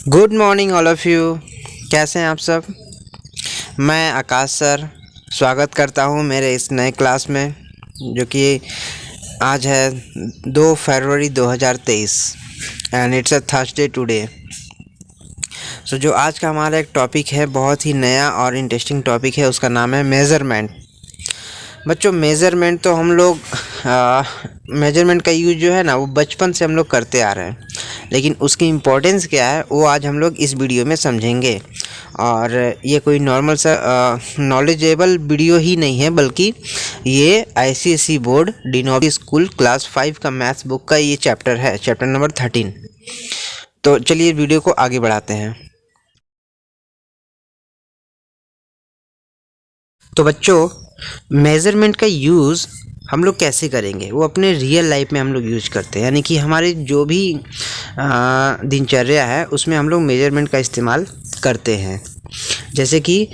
Good morning all of you. कैसे हैं आप सब। मैं आकाश सर स्वागत करता हूं मेरे इस नए क्लास में, जो कि आज है 2 फरवरी 2023 and it's a Thursday today. So जो आज का हमारा एक टॉपिक है, बहुत ही नया और इंटरेस्टिंग टॉपिक है, उसका नाम है मेज़रमेंट। बच्चों, मेज़रमेंट तो हम लोग मेजरमेंट का यूज़ जो है ना, वो बचपन से हम लोग करते आ रहे हैं, लेकिन उसकी इम्पोर्टेंस क्या है वो आज हम लोग इस वीडियो में समझेंगे। और ये कोई नॉर्मल सा नॉलेजेबल वीडियो ही नहीं है, बल्कि ये आईसीएसई बोर्ड डिनोबी स्कूल क्लास 5 का मैथ्स बुक का ये चैप्टर है, चैप्टर नंबर 13। तो चलिए वीडियो को आगे बढ़ाते हैं। तो बच्चों, मेज़रमेंट का यूज़ हम लोग कैसे करेंगे, वो अपने रियल लाइफ में हम लोग यूज करते हैं। यानी कि हमारे जो भी दिनचर्या है उसमें हम लोग मेजरमेंट का इस्तेमाल करते हैं। जैसे कि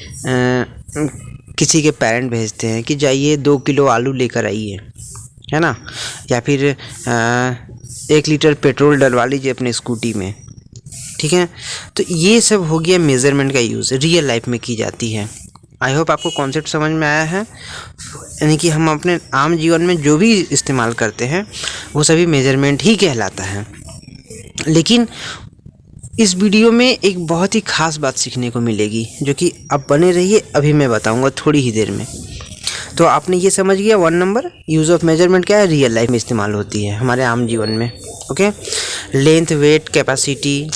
किसी के पेरेंट भेजते हैं कि जाइए 2 किलो आलू लेकर आइए, है ना, या फिर 1 लीटर पेट्रोल डलवा लीजिए अपने स्कूटी में, ठीक है। तो ये सब हो गया मेज़रमेंट का यूज़, रियल लाइफ में की जाती है। आई होप आपको कॉन्सेप्ट समझ में आया है। यानी कि हम अपने आम जीवन में जो भी इस्तेमाल करते हैं वो सभी मेजरमेंट ही कहलाता है। लेकिन इस वीडियो में एक बहुत ही ख़ास बात सीखने को मिलेगी, जो कि अब बने रहिए, अभी मैं बताऊंगा थोड़ी ही देर में। तो आपने ये समझ गया 1 नंबर, यूज़ ऑफ मेजरमेंट क्या है, रियल लाइफ में इस्तेमाल होती है हमारे आम जीवन में। ओके, लेंथ, वेट, कैपेसिटी,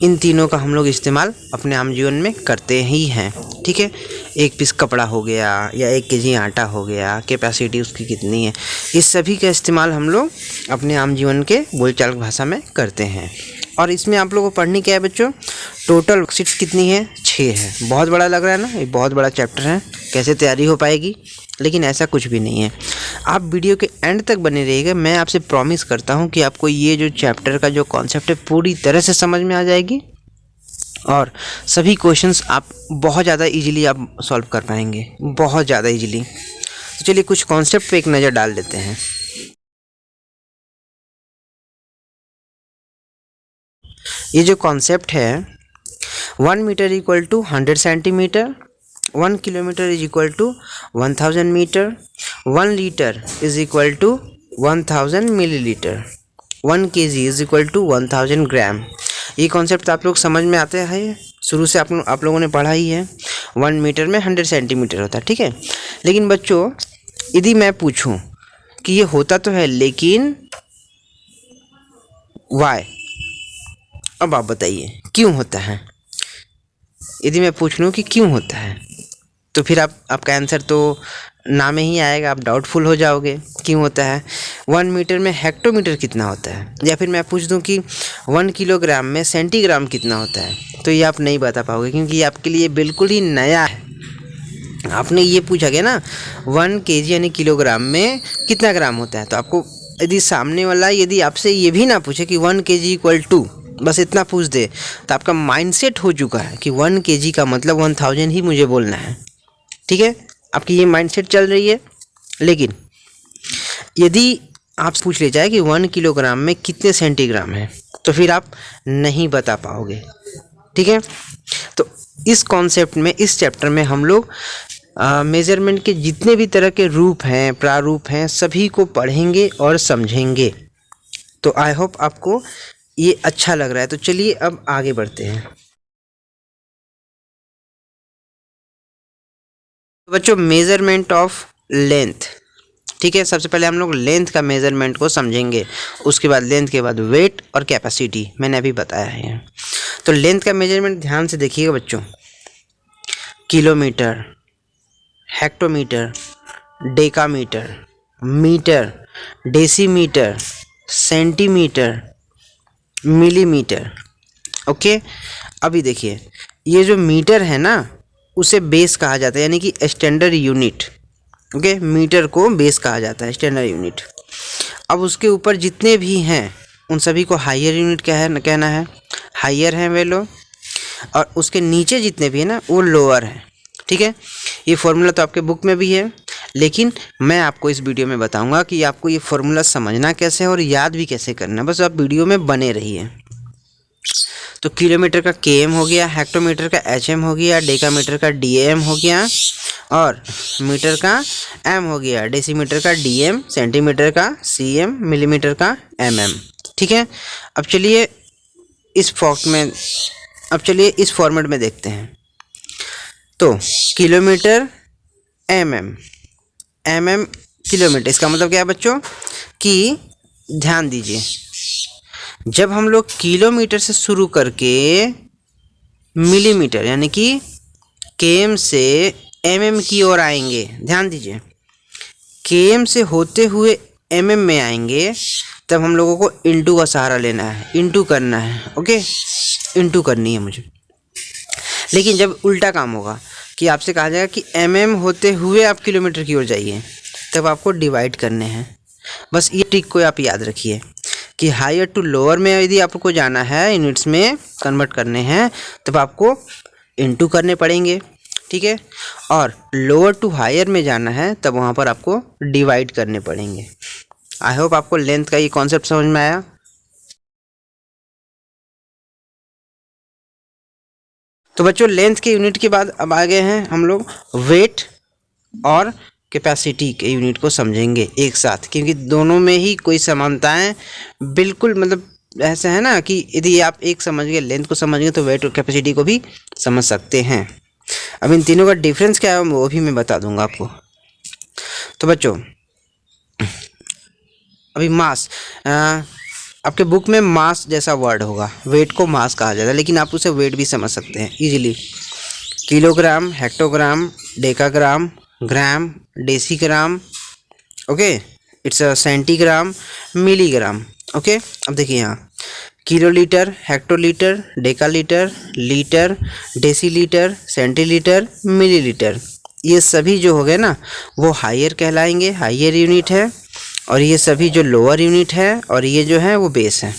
इन तीनों का हम लोग इस्तेमाल अपने आम जीवन में करते ही हैं, ठीक है। 1 पीस कपड़ा हो गया या 1 केजी आटा हो गया, कैपेसिटी उसकी कितनी है, इस सभी का इस्तेमाल हम लोग अपने आम जीवन के बोलचाल भाषा में करते हैं। और इसमें आप लोगों को पढ़नी क्या है बच्चों, टोटल वर्कशीट्स कितनी है, 6 है। बहुत बड़ा लग रहा है ना, ये बहुत बड़ा चैप्टर है, कैसे तैयारी हो पाएगी, लेकिन ऐसा कुछ भी नहीं है। आप वीडियो के एंड तक बने रहिएगा, मैं आपसे प्रॉमिस करता हूँ कि आपको ये जो चैप्टर का जो कॉन्सेप्ट है पूरी तरह से समझ में आ जाएगी और सभी क्वेश्चंस आप बहुत ज़्यादा इजीली आप सॉल्व कर पाएंगे, बहुत ज़्यादा इजीली। तो चलिए कुछ कॉन्सेप्ट पे एक नज़र डाल देते हैं। ये जो कॉन्सेप्ट है, 1 metre equal to 100 centimetre, 1 kilometre is equal to 1000 metre, 1 litre is equal to 1000 millilitre, 1 KG is equal to 1000 gram. ये कॉन्सेप्ट आप लोग समझ में आते हैं, शुरू से आप लोगों ने पढ़ा ही है। 1 मीटर में 100 सेंटीमीटर होता है, ठीक है। लेकिन बच्चों, यदि मैं पूछूं कि ये होता तो है, लेकिन वाई, अब आप बताइए क्यों होता है। यदि मैं पूछ लूँ कि क्यों होता है, तो फिर आपका आंसर तो नाम में ही आएगा, आप डाउटफुल हो जाओगे क्यों होता है। 1 मीटर में हेक्टोमीटर कितना होता है, या फिर मैं पूछ दूं कि 1 किलोग्राम में सेंटीग्राम कितना होता है, तो ये आप नहीं बता पाओगे, क्योंकि ये आपके लिए बिल्कुल ही नया है। आपने ये पूछा गया ना 1 केजी यानी किलोग्राम में कितना ग्राम होता है, तो आपको यदि सामने वाला यदि आपसे ये भी ना पूछे कि 1 केजी इक्वल टू, बस इतना पूछ दे, तो आपका माइंडसेट हो चुका है कि 1 केजी का मतलब 1000 ही मुझे बोलना है, ठीक है। आपकी ये माइंडसेट चल रही है। लेकिन यदि आप पूछ ले जाए कि 1 किलोग्राम में कितने सेंटीग्राम है, तो फिर आप नहीं बता पाओगे, ठीक है। तो इस कॉन्सेप्ट में, इस चैप्टर में हम लोग मेजरमेंट के जितने भी तरह के रूप हैं, प्रारूप हैं, सभी को पढ़ेंगे और समझेंगे। तो आई होप आपको ये अच्छा लग रहा है। तो चलिए अब आगे बढ़ते हैं। बच्चों, मेज़रमेंट ऑफ लेंथ, ठीक है। सबसे पहले हम लोग लेंथ का मेज़रमेंट को समझेंगे, उसके बाद लेंथ के बाद वेट और कैपेसिटी, मैंने अभी बताया है। तो लेंथ का मेज़रमेंट ध्यान से देखिएगा बच्चों, kilometre, hectometre, decametre, metre, decimetre, centimetre, millimetre. Okay, अभी देखिए, ये जो मीटर है ना, उसे बेस कहा जाता है, यानी कि स्टैंडर्ड यूनिट। ओके, मीटर को बेस कहा जाता है, स्टैंडर्ड यूनिट। अब उसके ऊपर जितने भी हैं उन सभी को हायर यूनिट कहना है, हायर हैं वे लोग, और उसके नीचे जितने भी हैं ना वो लोअर हैं, ठीक है। ये फॉर्मूला तो आपके बुक में भी है, लेकिन मैं आपको इस वीडियो में बताऊंगा कि आपको ये फॉर्मूला समझना कैसे है और याद भी कैसे करना है। बस आप वीडियो में बने रहिए। तो किलोमीटर का केएम हो गया, हेक्टोमीटर का एचएम हो गया, डेकामीटर का डीएम हो गया और मीटर का एम हो गया, डेसीमीटर का डीएम, सेंटीमीटर का सीएम, मिलीमीटर का एमएम। ठीक है, अब चलिए इस फॉर्मेट में देखते हैं। तो किलोमीटर एमएम, एमएम किलोमीटर, इसका मतलब क्या है बच्चों कि ध्यान दीजिए, जब हम लोग किलोमीटर से शुरू करके मिलीमीटर यानी कि केएम से एमएम की ओर आएंगे, ध्यान दीजिए, केएम से होते हुए एमएम में आएंगे, तब हम लोगों को इंटू का सहारा लेना है, इंटू करना है। ओके, इंटू करनी है मुझे। लेकिन जब उल्टा काम होगा कि आपसे कहा जाएगा कि एमएम होते हुए आप किलोमीटर की ओर जाइए, तब आपको डिवाइड करने हैं। बस ये ट्रिक को आप याद रखिए कि हायर टू लोअर में यदि आपको जाना है, यूनिट्स में कन्वर्ट करने हैं, तब आपको इंटू करने पड़ेंगे। ठीक है, और लोअर टू हायर में जाना है, तब वहाँ पर आपको डिवाइड करने पड़ेंगे। आई होप आपको लेंथ का ये कॉन्सेप्ट समझ में आया। तो बच्चों लेंथ के यूनिट के बाद अब आ गए हैं हम लोग वेट और कैपेसिटी के यूनिट को समझेंगे एक साथ, क्योंकि दोनों में ही कोई समानताएं बिल्कुल मतलब ऐसा है ना कि यदि आप एक समझ गए, लेंथ को समझ गए, तो वेट और कैपेसिटी को भी समझ सकते हैं। अब इन तीनों का डिफरेंस क्या है वो भी मैं बता दूंगा आपको। तो बच्चों अभी मास, आपके बुक में मास जैसा वर्ड होगा, वेट को मास कहा जाता है, लेकिन आप उसे वेट भी समझ सकते हैं easily. Kilogram, hectogram, decagram, gram, decigram, okay, it's a centigram, milligram. Okay, अब देखिए यहाँ kilolitre, hectolitre, decalitre, litre, decilitre, centilitre, millilitre, ये सभी जो हो गए ना वो हायर कहलाएंगे, हायर यूनिट है, और ये सभी जो लोअर यूनिट है और ये जो है वो बेस है।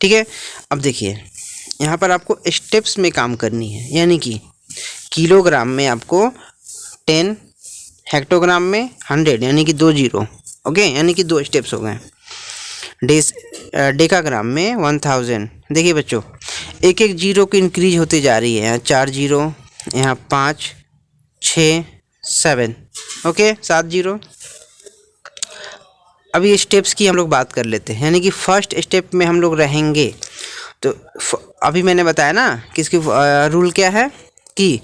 ठीक है, अब देखिए यहाँ पर आपको स्टेप्स में काम करनी है, यानी कि किलोग्राम में आपको 10, हेक्टोग्राम में 100 यानी कि 2 जीरो, ओके, यानी कि 2 स्टेप्स हो गए। डेकाग्राम में 1000। देखिए बच्चों एक एक जीरो की इंक्रीज होती जा रही है, यहाँ 4 जीरो, यहाँ 5, 6, 7, ओके, 7 जीरो। अभी स्टेप्स की हम लोग बात कर लेते हैं, यानी कि फर्स्ट स्टेप में हम लोग रहेंगे। तो अभी मैंने बताया ना कि इसकी रूल क्या है कि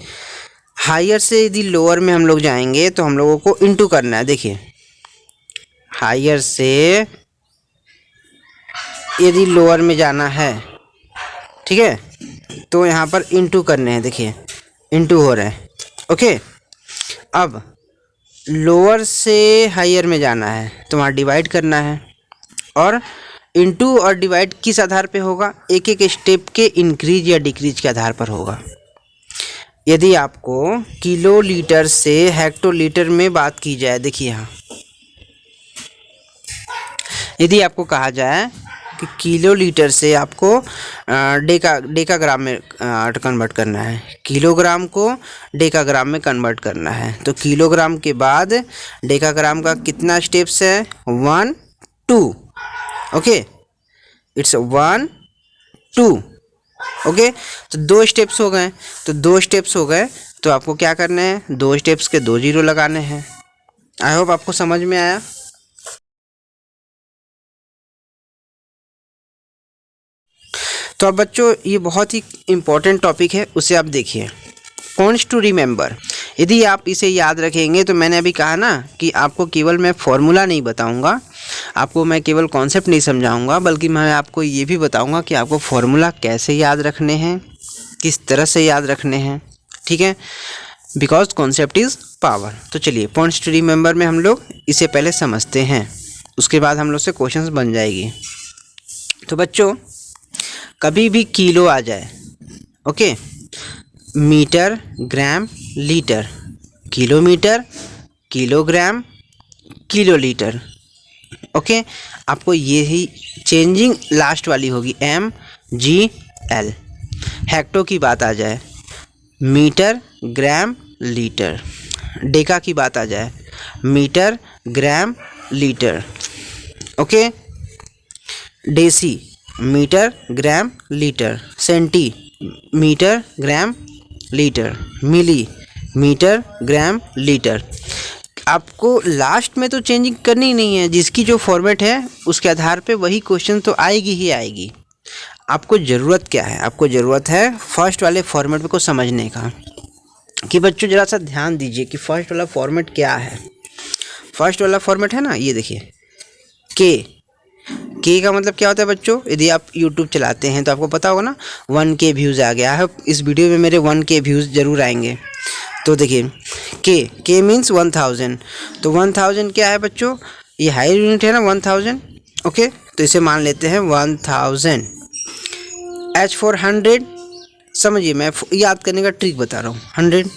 हायर से यदि लोअर में हम लोग जाएंगे तो हम लोगों को इंटू करना है। देखिए हायर से यदि लोअर में जाना है, ठीक है, तो यहाँ पर इंटू करने हैं। देखिए इंटू हो रहा है, ओके। अब लोअर से हायर में जाना है तो वहाँ डिवाइड करना है, और इंटू और डिवाइड किस आधार पे होगा? एक एक स्टेप के इंक्रीज या डिक्रीज के आधार पर होगा। यदि आपको किलो लीटर से हेक्टोलीटर में बात की जाए, देखिए यहाँ यदि आपको कहा जाए कि किलो लीटर से आपको डेकाग्राम में कन्वर्ट करना है, किलोग्राम को डेकाग्राम में कन्वर्ट करना है, तो किलोग्राम के बाद डेकाग्राम का कितना स्टेप्स है? 1 2, ओके, इट्स 1 2, ओके। तो 2 स्टेप्स हो गए, तो 2 स्टेप्स हो गए तो आपको क्या करना है? 2 स्टेप्स के 2 जीरो लगाने हैं। आई होप आपको समझ में आया। तो अब बच्चों ये बहुत ही इम्पोर्टेंट टॉपिक है, उसे आप देखिए। पॉइंट्स टू रिमेंबर, यदि आप इसे याद रखेंगे तो मैंने अभी कहा ना कि आपको केवल मैं फॉर्मूला नहीं बताऊंगा, आपको मैं केवल कॉन्सेप्ट नहीं समझाऊंगा, बल्कि मैं आपको ये भी बताऊंगा कि आपको फॉर्मूला कैसे याद रखने हैं, किस तरह से याद रखने हैं, ठीक है, बिकॉज कॉन्सेप्ट इज़ पावर। तो चलिए पॉइंट्स टू रिमेंबर में हम लोग इसे पहले समझते हैं, उसके बाद हम लोग से क्वेश्चंस बन जाएगी। तो बच्चों कभी भी किलो आ जाए, okay, metre, gram, litre, kilometre, kilogram, kilolitre, okay, आपको ये ही चेंजिंग लास्ट वाली होगी एम जी एल। हेक्टो की बात आ जाए, मीटर, ग्राम, लीटर, डेका की बात आ जाए, metre, gram, litre, okay, deci metre gram litre, centimetre gram litre, मिली मीटर ग्राम लीटर। आपको लास्ट में तो चेंजिंग करनी नहीं है, जिसकी जो फॉर्मेट है उसके आधार पे वही क्वेश्चन तो आएगी ही आएगी। आपको ज़रूरत क्या है, आपको ज़रूरत है फर्स्ट वाले फॉर्मेट को समझने का। कि बच्चों ज़रा सा ध्यान दीजिए कि फर्स्ट वाला फॉर्मेट क्या है। फर्स्ट वाला फॉर्मेट है ना, ये देखिए के का मतलब क्या होता है बच्चों। यदि आप यूट्यूब चलाते हैं तो आपको पता होगा ना, 1K व्यूज़ आ गया है। इस वीडियो में मेरे 1K व्यूज़ ज़रूर आएंगे। तो देखिए के मीन्स 1000। तो 1000 क्या है बच्चों, ये हायर यूनिट है ना 1000। ओके, तो इसे मान लेते हैं 1000। H for 100, समझिए मैं याद करने का ट्रिक बता रहा हूँ। 100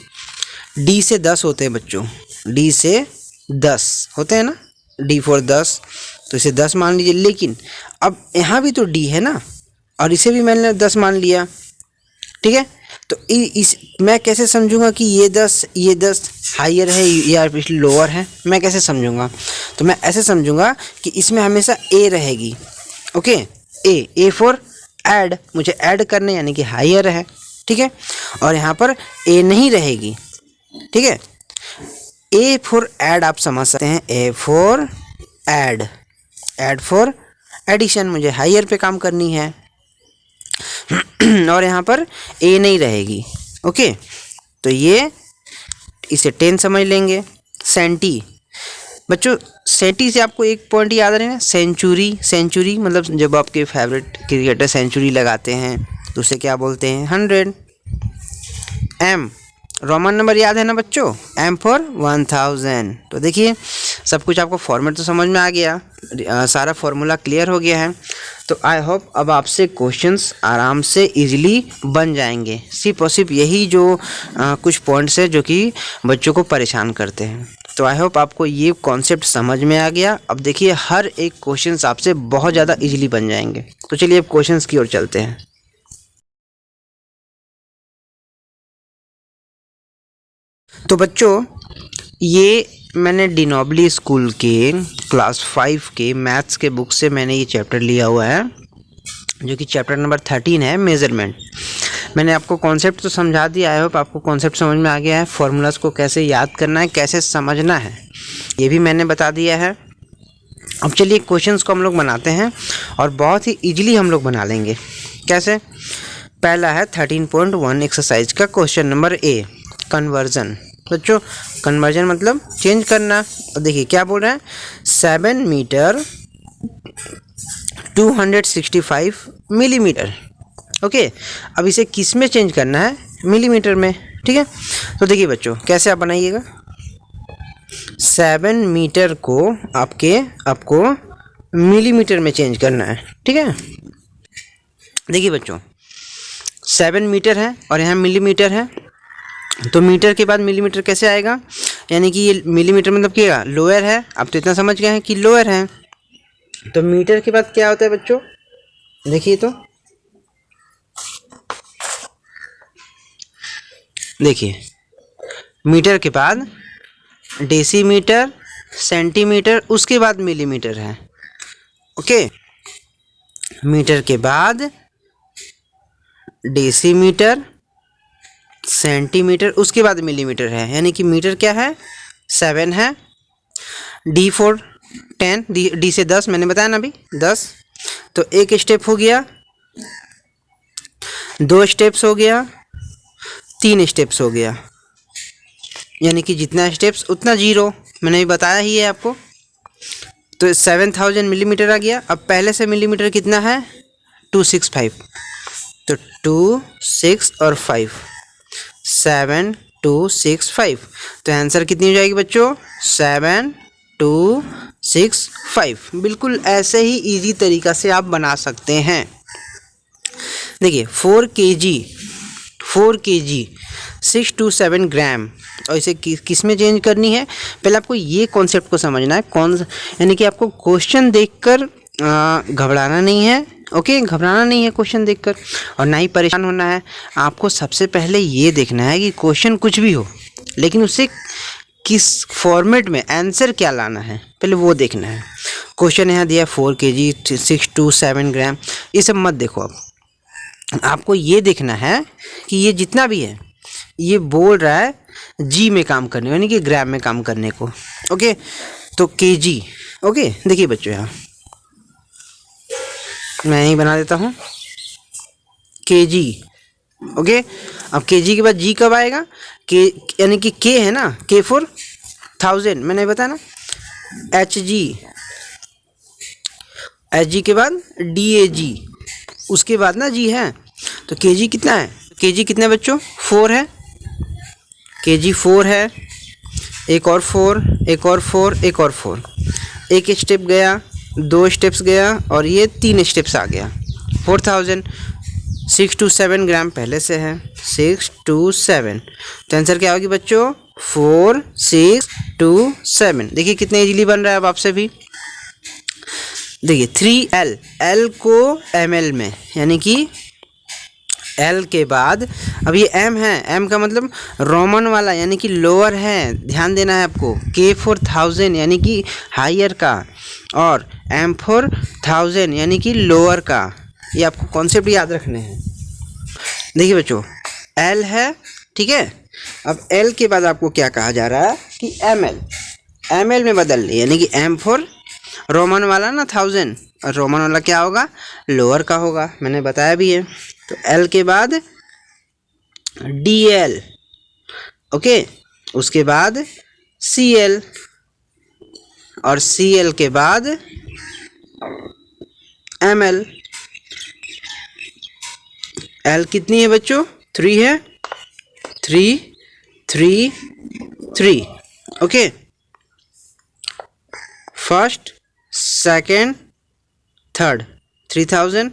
D से 10 होते हैं बच्चों, D से 10 होते हैं ना, D for 10, तो इसे 10 मान लीजिए। लेकिन अब यहाँ भी तो D है ना, और इसे भी मैंने 10 मान लिया, ठीक है। तो इस मैं कैसे समझूंगा कि ये 10 हायर है या लोअर है, मैं कैसे समझूंगा। तो मैं ऐसे समझूंगा कि इसमें हमेशा A रहेगी। ओके, A फॉर ऐड, मुझे ऐड करने यानी कि हायर है, ठीक है। और यहाँ पर A नहीं रहेगी, ठीक है। A फॉर ऐड आप समझ सकते हैं, A for add, add for addition, मुझे हायर पे काम करनी है। और यहाँ पर A नहीं रहेगी। ओके, तो ये इसे 10 समझ लेंगे। सेंटी बच्चों, सेंटी से आपको एक पॉइंट याद रहेगा, सेंचुरी मतलब जब आपके फेवरेट क्रिकेटर सेंचुरी लगाते हैं तो उसे क्या बोलते हैं, 100। M रोमन नंबर याद है ना बच्चों, M फॉर 1000। तो देखिए सब कुछ आपको फॉर्मेट तो समझ में आ गया, सारा फॉर्मूला क्लियर हो गया है। तो आई होप अब आपसे क्वेश्चंस आराम से इजीली बन जाएंगे। सिर्फ और सिर्फ यही जो कुछ पॉइंट्स है जो कि बच्चों को परेशान करते हैं। तो आई होप आपको ये कॉन्सेप्ट समझ में आ गया। अब देखिए हर एक क्वेश्चंस आपसे बहुत ज़्यादा इजीली बन जाएंगे। तो चलिए अब क्वेश्चंस की ओर चलते हैं। तो बच्चों ये मैंने डिनोबली स्कूल के क्लास 5 के मैथ्स के बुक से मैंने ये चैप्टर लिया हुआ है, जो कि चैप्टर नंबर 13 है, मेज़रमेंट। मैंने आपको कॉन्सेप्ट तो समझा दिया, आई होप आपको कॉन्सेप्ट समझ में आ गया है। फॉर्मूलाज को कैसे याद करना है, कैसे समझना है, ये भी मैंने बता दिया है। अब चलिए क्वेश्चंस को हम लोग बनाते हैं और बहुत ही ईजिली हम लोग बना लेंगे। कैसे, पहला है 13.1 एक्सरसाइज का क्वेश्चन नंबर A, कन्वर्जन। बच्चों कन्वर्जन मतलब चेंज करना। और देखिए क्या बोल रहा है, 7 मीटर 265 मिलीमीटर। ओके, अब इसे किस में चेंज करना है, मिलीमीटर में, ठीक है। तो देखिए बच्चों कैसे आप बनाइएगा, 7 मीटर को आपको मिलीमीटर में चेंज करना है, ठीक है। देखिए बच्चों 7 मीटर है और यहाँ मिलीमीटर है, तो मीटर के बाद मिलीमीटर कैसे आएगा, यानी कि ये मिलीमीटर मतलब क्या, लोअर है। आप तो इतना समझ गए हैं कि लोअर है। तो मीटर के बाद क्या होता है बच्चों, देखिए तो देखिए मीटर के बाद डेसीमीटर, सेंटीमीटर, उसके बाद मिलीमीटर है। ओके, मीटर के बाद डेसीमीटर, सेंटीमीटर, उसके बाद मिलीमीटर है, यानी कि मीटर क्या है, 7 है। D for 10, D से 10 मैंने बताया ना अभी 10। तो एक स्टेप हो गया, 2 स्टेप्स हो गया, 3 स्टेप्स हो गया, यानी कि जितना स्टेप्स उतना जीरो, मैंने भी बताया ही है आपको। तो 7000 मिलीमीटर आ गया। अब पहले से मिलीमीटर कितना है, 265, तो 2, 6 और 5, 7, 2, 6, 5। तो आंसर कितनी हो जाएगी बच्चों, 7, 2, 6, 5। बिल्कुल ऐसे ही इजी तरीका से आप बना सकते हैं। देखिए 4 kg 6 to 7 ग्राम, और इसे किस में चेंज करनी है, पहले आपको ये कॉन्सेप्ट को समझना है। यानी कि आपको क्वेश्चन देखकर घबराना नहीं है। ओके, घबराना नहीं है क्वेश्चन देखकर, और ना ही परेशान होना है। आपको सबसे पहले ये देखना है कि क्वेश्चन कुछ भी हो, लेकिन उससे किस फॉर्मेट में आंसर क्या लाना है पहले वो देखना है। क्वेश्चन यहाँ दिया 4 kg 6 to 7 ग्राम, ये सब मत देखो। अब आपको ये देखना है कि ये जितना भी है ये बोल रहा है जी में काम करने को, यानी कि ग्राम में काम करने को। ओके, तो kg। ओके, देखिए बच्चों यहाँ मैं यही बना देता हूँ kg। ओके, अब kg के बाद g कब आएगा? के यानी कि k है ना, k फॉर 1000, मैंने बताया ना, hg के बाद dag, उसके बाद ना g है, तो kg कितना है? kg कितना है बच्चों? 4 है, kg 4 है, एक और 4, एक और 4, एक और 4, एक स्टेप गया, 2 स्टेप्स गया और ये 3 स्टेप्स आ गया, 4000। 6 to 7 ग्राम पहले से है, 6 to 7, तो आंसर क्या होगी बच्चों? 4 6 2 7। देखिए कितने इजीली बन रहा है अब आपसे भी। देखिए 3L, L को ml में, यानी कि L के बाद अब ये M है, M का मतलब रोमन वाला यानी कि लोअर है, ध्यान देना है आपको। K फॉर 1000 यानी कि हायर का, और M फॉर 1000 यानी कि लोअर का। ये आपको कॉन्सेप्ट याद रखने हैं। देखिए बच्चों L है, ठीक है। अब L के बाद आपको क्या कहा जा रहा है कि ML में बदल ले, यानी कि M फॉर रोमन वाला ना 1000, और रोमन वाला क्या होगा? लोअर का होगा, मैंने बताया भी है। तो L के बाद DL, ओके, उसके बाद CL, और CL के बाद ML। L कितनी है बच्चों? 3 है, 3 3 3, ओके। First, second, third, 3000,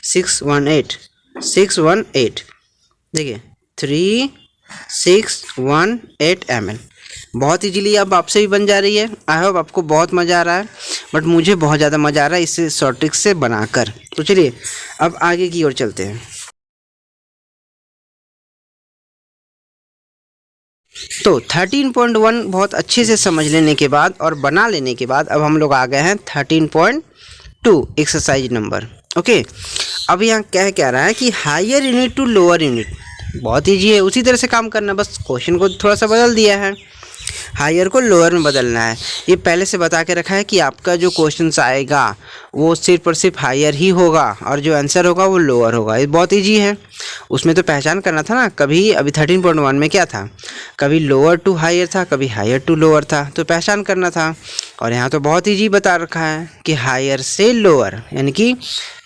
618 618। देखिए 3618 ml, बहुत इजीली अब आपसे भी बन जा रही है। आई होप आपको बहुत मज़ा आ रहा है, बट मुझे बहुत ज़्यादा मज़ा आ रहा है इससे शॉर्ट ट्रिक से बनाकर। तो चलिए अब आगे की ओर चलते हैं। तो 13.1 बहुत अच्छे से समझ लेने के बाद और बना लेने के बाद अब हम लोग आ गए हैं 13.2 एक्सरसाइज नंबर। ओके, अब यहाँ क्या रहा है कि higher unit to lower unit, बहुत ईजी है, उसी तरह से काम करना, बस क्वेश्चन को थोड़ा सा बदल दिया है, हायर को लोअर में बदलना है। ये पहले से बता के रखा है कि आपका जो क्वेश्चंस आएगा वो सिर्फ और सिर्फ हायर ही होगा और जो आंसर होगा वो लोअर होगा। ये बहुत ईजी है, उसमें तो पहचान करना था ना, कभी अभी 13.1 में क्या था, कभी लोअर टू हायर था, कभी हायर टू लोअर था, तो पहचान करना था। और यहाँ तो बहुत ईजी बता रखा है कि हायर से लोअर, यानी कि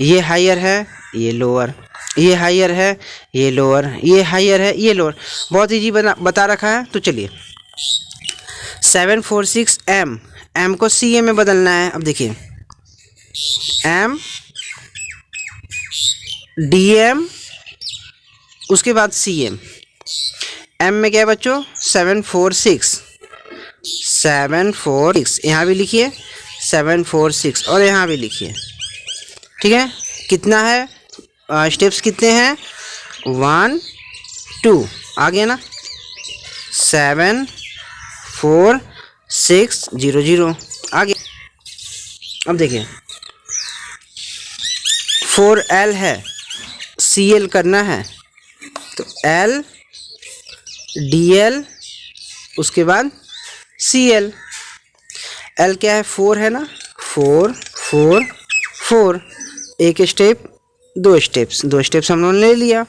ये हायर है ये लोअर, ये हायर है ये लोअर, ये हायर है ये लोअर, बहुत ईजी बता रखा है। तो चलिए 746 M को CM में बदलना है। अब देखिए M DM उसके बाद CM। M में क्या है बच्चों? 746 यहाँ भी लिखिए 746 और यहाँ भी लिखिए, ठीक है। कितना है, स्टेप्स कितने हैं? 1 2, आ गया ना, 7 4 6 0 0, आ गया। अब देखिए 4L है, CL करना है, तो L DL उसके बाद CL। L क्या है? 4 है ना, 4 4 4, एक स्टेप 2 स्टेप्स हम लोगों ने ले लिया।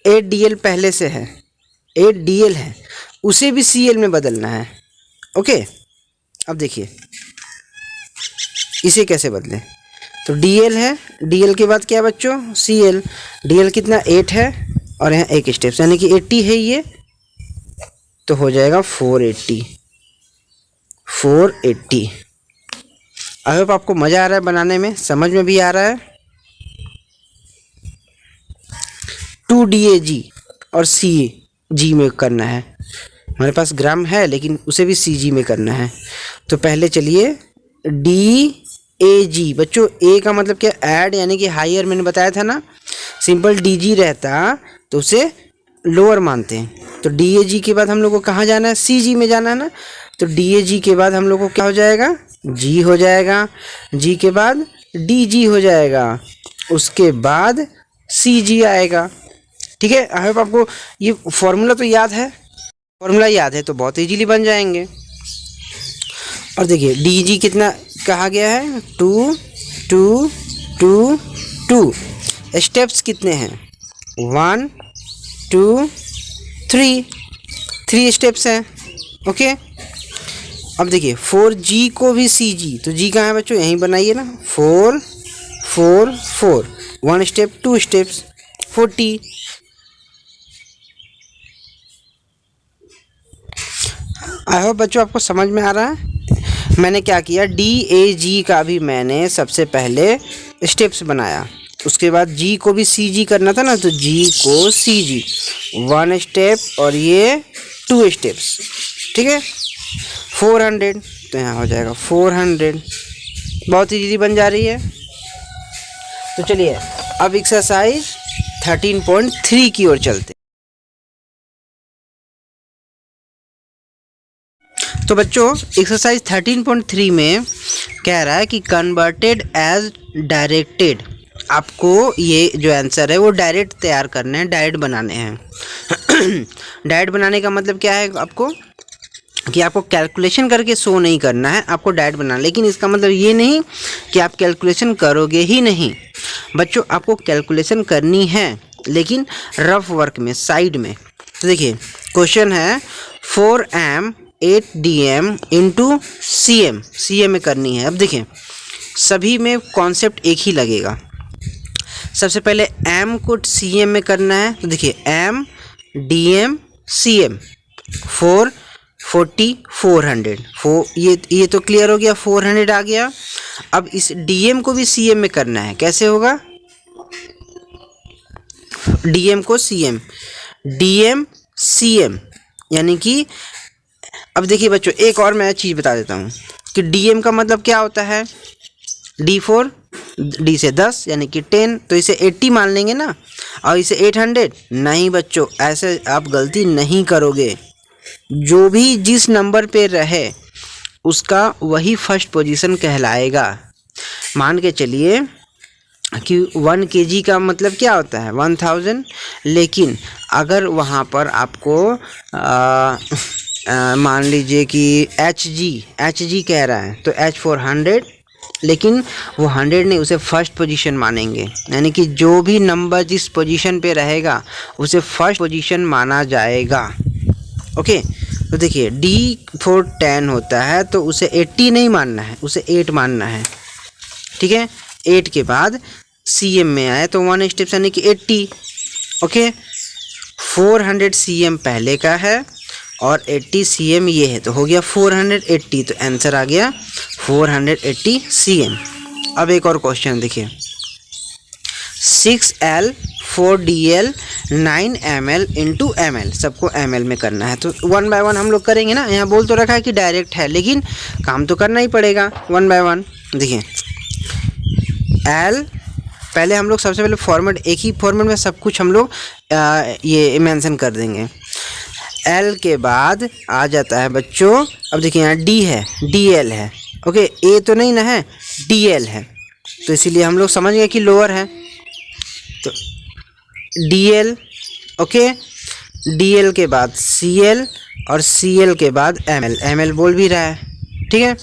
8DL पहले से है, 8DL है, उसे भी CL में बदलना है। ओके, अब देखिए इसे कैसे बदलें। तो DL है, DL के बाद क्या है बच्चों? CL। DL कितना? 8 है और यहाँ एक स्टेप्स, यानी कि 80 है ये, तो हो जाएगा 480। आई होप आपको मज़ा आ रहा है बनाने में, समझ में भी आ रहा है। 2DAG और CG में करना है, हमारे पास ग्राम है लेकिन उसे भी CG में करना है। तो पहले चलिए DAG, बच्चों A का मतलब क्या? ऐड, यानी कि हायर, मैंने बताया था ना, सिंपल DG रहता तो उसे लोअर मानते हैं, तो DAG के बाद हम लोग को कहाँ जाना है, CG में जाना है ना। तो DAG के बाद हम लोग को क्या हो जाएगा, G हो जाएगा, G के बाद DG हो जाएगा, उसके बाद CG आएगा। ठीक है, आई होप आपको ये फॉर्मूला तो याद है, फॉर्मूला याद है तो बहुत इजीली बन जाएंगे। और देखिए DG कितना कहा गया है, 2 2 2 2। स्टेप्स कितने हैं, 1 2 3 स्टेप्स हैं। ओके, अब देखिए 4G को भी CG, तो G कहाँ है बच्चों, यहीं बनाइए ना, 4 4 4, 1 स्टेप 2 स्टेप्स 40। आई होप बच्चों आपको समझ में आ रहा है। मैंने क्या किया, DAG का भी मैंने सबसे पहले स्टेप्स बनाया, उसके बाद G को भी CG करना था ना, तो G को CG 1 स्टेप और ये 2 स्टेप्स। ठीक है, 400, तो यहाँ हो जाएगा 400, बहुत इजीली बन जा रही है। तो चलिए अब एक्सरसाइज 13.3 की ओर चलते। तो बच्चों एक्सरसाइज 13.3 में कह रहा है कि कन्वर्टेड एज डायरेक्टेड, आपको ये जो आंसर है वो डायरेक्ट तैयार करने हैं, डायरेक्ट बनाने हैं। डायरेक्ट बनाने का मतलब क्या है आपको, कि आपको कैलकुलेशन करके शो नहीं करना है, आपको डायरेक्ट बनाना। लेकिन इसका मतलब ये नहीं कि आप कैलकुलेशन करोगे ही नहीं बच्चों, आपको कैलकुलेशन करनी है लेकिन रफ वर्क में, साइड में। तो देखिए क्वेश्चन है 4m 8dm इंटू CM में करनी है। अब देखिए सभी में कॉन्सेप्ट एक ही लगेगा। सबसे पहले m को CM में करना है, तो देखिए m dm CM 4 40 400 ये तो क्लियर हो गया, 400 आ गया। अब इस DM को भी CM में करना है, कैसे होगा, DM को CM DM CM, यानी कि अब देखिए बच्चों एक और मैं चीज़ बता देता हूँ कि DM का मतलब क्या होता है, D4 D से 10 यानी कि 10, तो इसे 80 मान लेंगे ना, और इसे 800 नहीं बच्चों, ऐसे आप गलती नहीं करोगे। जो भी जिस नंबर पे रहे उसका वही फर्स्ट पोजीशन कहलाएगा। मान के चलिए कि 1 kg का मतलब क्या होता है 1000, लेकिन अगर वहाँ पर आपको मान लीजिए कि HG कह रहा है, तो H 400, लेकिन वो 100 नहीं, उसे फर्स्ट पोजीशन मानेंगे, यानी कि जो भी नंबर जिस पोजीशन पे रहेगा उसे फर्स्ट पोजीशन माना जाएगा। ओके, तो देखिए D4 10 होता है तो उसे 80 नहीं मानना है, उसे 8 मानना है। ठीक है, 8 के बाद CM में आए तो 1 स्टेप यानी कि 80। ओके, 400 CM पहले का है और 80 CM ये है, तो हो गया 480, तो आंसर आ गया 480 CM। अब एक और क्वेश्चन देखिए, 6L 4DL 9ml into ml, सबको ml में करना है। तो 1 बाय 1 हम लोग करेंगे ना, यहाँ बोल तो रखा है कि डायरेक्ट है, लेकिन काम तो करना ही पड़ेगा 1 बाय 1। देखिए L, पहले हम लोग सबसे पहले फॉर्मेट, एक ही फॉर्मेट में सब कुछ हम लोग ये मेंशन कर देंगे। L के बाद आ जाता है बच्चों, अब देखिए यहाँ D है, DL है। ओके, A तो नहीं ना है, DL है, तो इसीलिए हम लोग समझ गए कि लोअर है, तो DL। ओके, DL के बाद CL और CL के बाद ML बोल भी रहा है। ठीक है,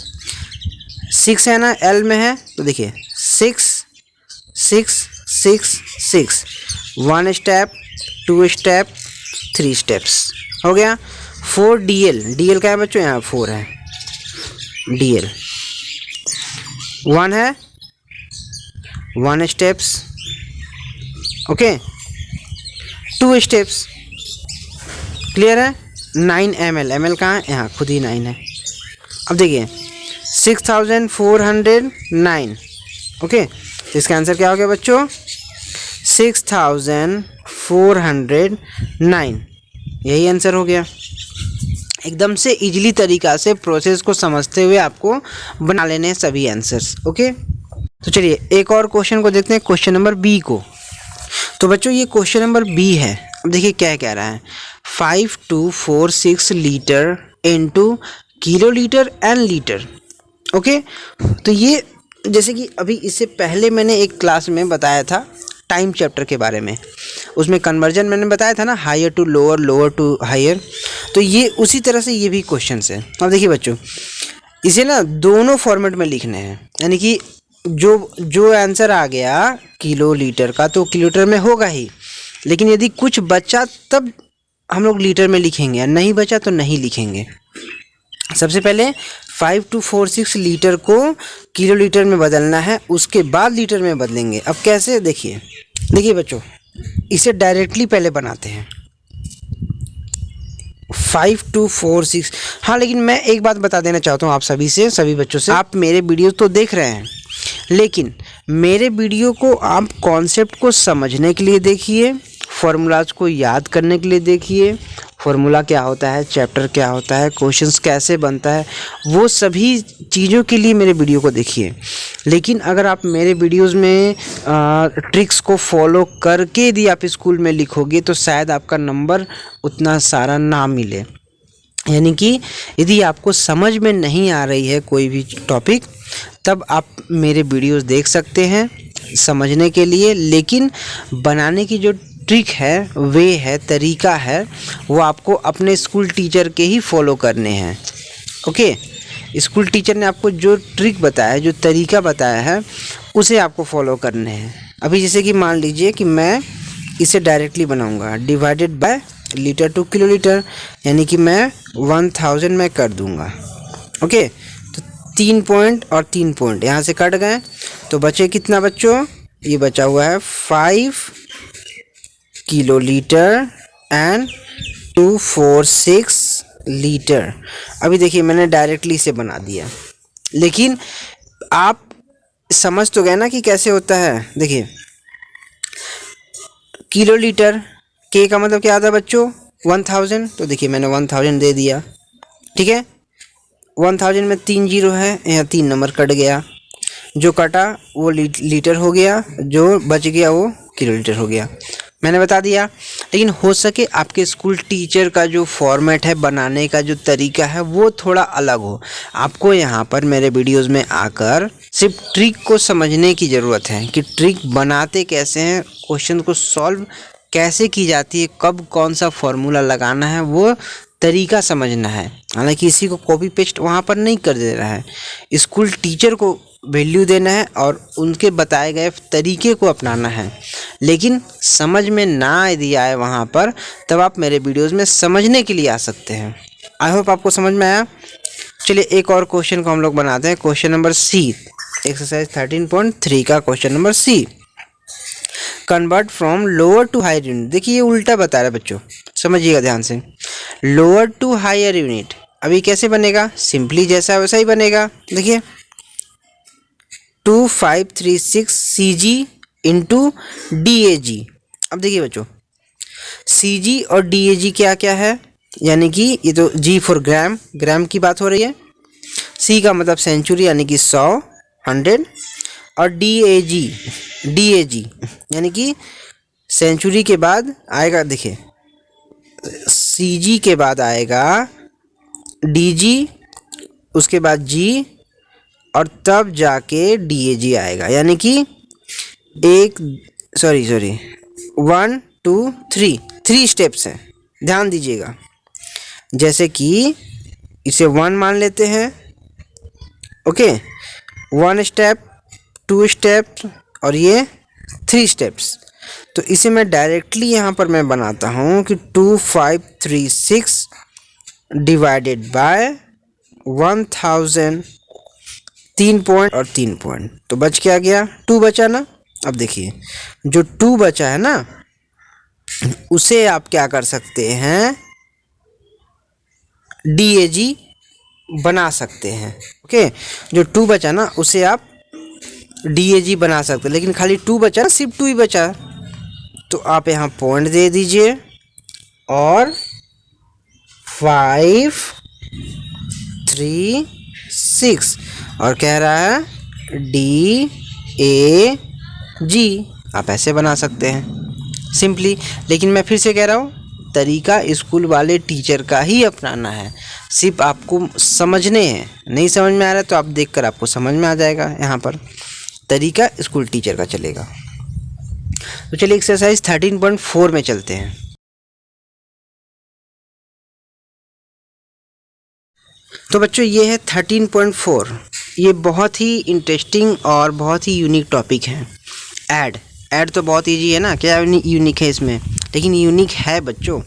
6 है ना, L में है, तो देखिए 6 6 6 6, 1 स्टेप 2 स्टेप 3 स्टेप्स हो गया। 4DL का है बच्चों, यहाँ 4 है, DL 1 है, 1 स्टेप्स। ओके, 2 स्टेप्स, क्लियर है। 9 ml कहाँ है, यहाँ खुद ही 9 है। अब देखिए 6409। ओके, तो इसका आंसर क्या हो गया बच्चों, 6409, यही आंसर हो गया। एकदम से इजीली तरीका से प्रोसेस को समझते हुए आपको बना लेने हैं सभी आंसर्स। ओके, तो चलिए एक और क्वेश्चन को देखते हैं, क्वेश्चन नंबर B को। तो बच्चों ये क्वेश्चन नंबर B है, अब देखिए क्या कह रहा है, 5246 litre into kilo litre and litre. Okay, तो ये जैसे कि अभी इससे पहले मैंने एक क्लास में बताया था टाइम चैप्टर के बारे में, उसमें कन्वर्जन मैंने बताया था ना, higher to lower, lower to higher. तो ये उसी तरह से ये भी क्वेश्चन है। अब देखिए बच्चों, इसे ना दोनों फॉर्मेट में लिखने हैं, यानी कि जो आंसर आ गया किलो लीटर का तो किलो लीटर में होगा ही, लेकिन यदि कुछ बचा तब हम लोग लीटर में लिखेंगे, नहीं बचा तो नहीं लिखेंगे। सबसे पहले 5246 लीटर को किलो लीटर में बदलना है, उसके बाद लीटर में बदलेंगे। अब कैसे, देखिए बच्चों, इसे डायरेक्टली पहले बनाते हैं 5246। हाँ, लेकिन मैं एक बात बता देना चाहता हूँ आप सभी बच्चों से, आप मेरे वीडियो तो देख रहे हैं, लेकिन मेरे वीडियो को आप कॉन्सेप्ट को समझने के लिए देखिए, फॉर्मूलाज को याद करने के लिए देखिए, फॉर्मूला क्या होता है, चैप्टर क्या होता है, क्वेश्चंस कैसे बनता है, वो सभी चीज़ों के लिए मेरे वीडियो को देखिए। लेकिन अगर आप मेरे वीडियोस में ट्रिक्स को फॉलो करके यदि आप स्कूल में लिखोगे तो शायद आपका नंबर उतना सारा ना मिले। यानी कि यदि आपको समझ में नहीं आ रही है कोई भी टॉपिक, तब आप मेरे वीडियोस देख सकते हैं समझने के लिए, लेकिन बनाने की जो ट्रिक है, वे है, तरीका है, वो आपको अपने स्कूल टीचर के ही फॉलो करने हैं। ओके, स्कूल टीचर ने आपको जो ट्रिक बताया है, जो तरीका बताया है, उसे आपको फॉलो करने हैं। अभी जैसे कि मान लीजिए कि मैं इसे डायरेक्टली बनाऊंगा, divided by litre two kilo litre, यानी कि मैं 1000 में कर दूंगा। ओके, तो 3 पॉइंट और 3 पॉइंट यहाँ से कट गए, तो बचे कितना बच्चों, ये बचा हुआ है 5 किलो लीटर एंड 246 लीटर। अभी देखिए मैंने डायरेक्टली इसे बना दिया, लेकिन आप समझ तो गए ना कि कैसे होता है। देखिए किलो लीटर के का मतलब क्या आता है बच्चों, 1000, तो देखिए मैंने 1000 दे दिया। ठीक है, 1000 में 3 जीरो है, यहाँ 3 नंबर कट गया, जो कटा वो लीटर हो गया, जो बच गया वो किलो लीटर हो गया, मैंने बता दिया। लेकिन हो सके आपके स्कूल टीचर का जो फॉर्मेट है, बनाने का जो तरीका है, वो थोड़ा अलग हो। आपको यहाँ पर मेरे वीडियोस में आकर सिर्फ ट्रिक को समझने की ज़रूरत है कि ट्रिक बनाते कैसे हैं, क्वेश्चन को सॉल्व कैसे की जाती है, कब कौन सा फॉर्मूला लगाना है, वो तरीका समझना है। हालांकि इसी को कॉपी पेस्ट वहाँ पर नहीं कर दे रहा है, स्कूल टीचर को वैल्यू देना है और उनके बताए गए तरीके को अपनाना है। लेकिन समझ में ना यदि आए वहाँ पर, तब आप मेरे वीडियोस में समझने के लिए आ सकते हैं। आई होप आपको समझ में आया। चलिए एक और क्वेश्चन को हम लोग बनाते हैं, क्वेश्चन नंबर सी, एक्सरसाइज 13.3 का question number C, convert from lower to higher unit. देखिए ये उल्टा बता रहा है बच्चों, समझिएगा ध्यान से। लोअर टू हायर यूनिट अभी कैसे बनेगा, सिंपली जैसा वैसा ही बनेगा। देखिए 2536 CG इंटू DAG। अब देखिए बच्चों, CG और DAG क्या क्या है, यानी कि ये तो G फॉर ग्राम, ग्राम की बात हो रही है, C का मतलब सेंचुरी यानी कि 100, 100, और DAG यानी कि सेंचुरी के बाद आएगा, देखिए CG के बाद आएगा DG, उसके बाद G, और तब जाके DAG आएगा। यानी कि 1 2 3 स्टेप्स हैं, ध्यान दीजिएगा। जैसे कि इसे 1 मान लेते हैं, ओके, 1 स्टेप, 2 स्टेप्स और ये 3 स्टेप्स। तो इसे मैं डायरेक्टली यहाँ पर मैं बनाता हूँ कि 2536 डिवाइडेड बाय 1000, 3 पॉइंट और 3 पॉइंट, तो बच क्या गया, 2 बचा ना। अब देखिए जो 2 बचा है ना, उसे आप क्या कर सकते हैं, DAG बना सकते हैं। ओके, जो 2 बचा ना उसे आप DAG बना सकते हैं, लेकिन खाली 2 बचा ना, सिर्फ 2 ही बचा, तो आप यहाँ पॉइंट दे दीजिए और 5 3 6 और कह रहा है DAG, आप ऐसे बना सकते हैं। सिंपली। लेकिन मैं फिर से कह रहा हूँ, तरीका स्कूल वाले टीचर का ही अपनाना है, सिर्फ आपको समझने हैं। नहीं समझ में आ रहा है तो आप देखकर आपको समझ में आ जाएगा। यहाँ पर तरीका स्कूल टीचर का चलेगा। तो चलिए एक्सरसाइज 13.4 में चलते हैं। तो बच्चों ये है 13.4। ये बहुत ही इंटरेस्टिंग और बहुत ही यूनिक टॉपिक है। ऐड तो बहुत इजी है ना, क्या यूनिक है इसमें? लेकिन यूनिक है बच्चों।